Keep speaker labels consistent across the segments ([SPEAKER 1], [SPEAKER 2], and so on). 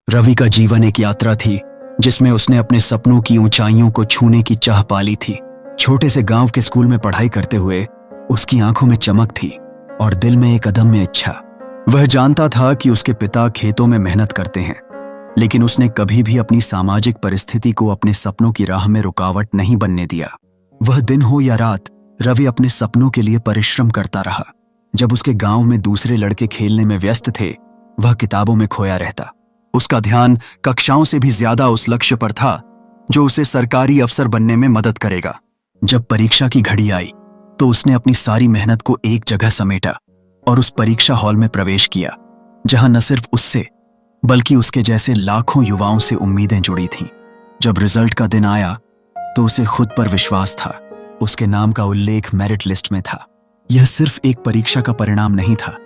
[SPEAKER 1] रवि का जीवन एक यात्रा थी जिसमें उसने अपने सपनों की ऊंचाइयों को छूने की चाह पाली थी। छोटे से गांव के स्कूल में पढ़ाई करते हुए उसकी आंखों में चमक थी और दिल में एक अदम्य इच्छा। वह जानता था कि उसके पिता खेतों में मेहनत करते हैं, लेकिन उसने कभी भी अपनी सामाजिक परिस्थिति को अपने सपनों की राह में रुकावट नहीं बनने दिया। वह दिन हो या रात, रवि अपने सपनों के लिए परिश्रम करता रहा। जब उसके गांव में दूसरे लड़के खेलने में व्यस्त थे, वह किताबों में खोया रहता। उसका ध्यान कक्षाओं से भी ज्यादा उस लक्ष्य पर था जो उसे सरकारी अफसर बनने में मदद करेगा। जब परीक्षा की घड़ी आई तो उसने अपनी सारी मेहनत को एक जगह समेटा और उस परीक्षा हॉल में प्रवेश किया, जहां न सिर्फ उससे बल्कि उसके जैसे लाखों युवाओं से उम्मीदें जुड़ी थीं। जब रिजल्ट का दिन आया तो उसे खुद पर विश्वास था। उसके नाम का उल्लेख मेरिट लिस्ट में था। यह सिर्फ एक परीक्षा का परिणाम नहीं था,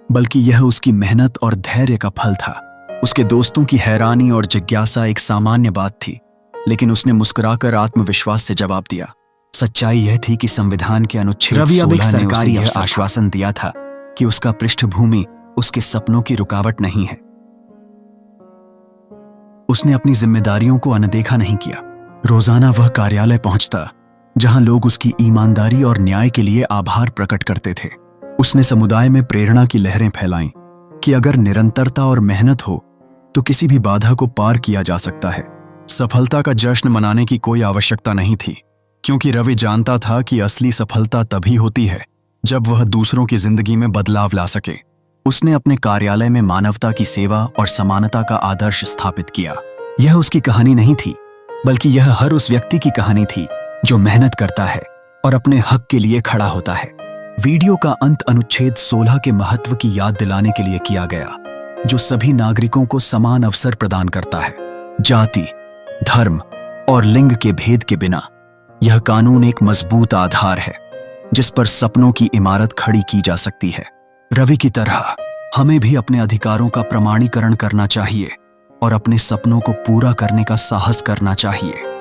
[SPEAKER 1] बल्कि यह उसकी मेहनत और धैर्य का फल था। उसके दोस्तों की हैरानी और जिज्ञासा एक सामान्य बात थी, लेकिन उसने मुस्कुराकर आत्मविश्वास से जवाब दिया। सच्चाई यह थी कि संविधान के अनुच्छेद 16 ने उसे यह आश्वासन दिया था कि उसका पृष्ठभूमि उसके सपनों की रुकावट नहीं है। उसने अपनी जिम्मेदारियों को अनदेखा नहीं किया। रोजाना वह कार्यालय पहुंचता, जहां लोग उसकी ईमानदारी और न्याय के लिए आभार प्रकट करते थे। उसने समुदाय में प्रेरणा की लहरें फैलाईं कि अगर निरंतरता और मेहनत हो तो किसी भी बाधा को पार किया जा सकता है। सफलता का जश्न मनाने की कोई आवश्यकता नहीं थी, क्योंकि रवि जानता था कि असली सफलता तभी होती है जब वह दूसरों की जिंदगी में बदलाव ला सके। उसने अपने कार्यालय में मानवता की सेवा और समानता का आदर्श स्थापित किया। यह उसकी कहानी नहीं थी, बल्कि यह हर उस व्यक्ति की कहानी थी जो मेहनत करता है और अपने हक के लिए खड़ा होता है। वीडियो का अंत अनुच्छेद 16 के महत्व की याद दिलाने के लिए किया गया, जो सभी नागरिकों को समान अवसर प्रदान करता है। जाति, धर्म और लिंग के भेद के बिना यह कानून एक मजबूत आधार है जिस पर सपनों की इमारत खड़ी की जा सकती है। रवि की तरह हमें भी अपने अधिकारों का प्रमाणीकरण करना चाहिए और अपने सपनों को पूरा करने का साहस करना चाहिए।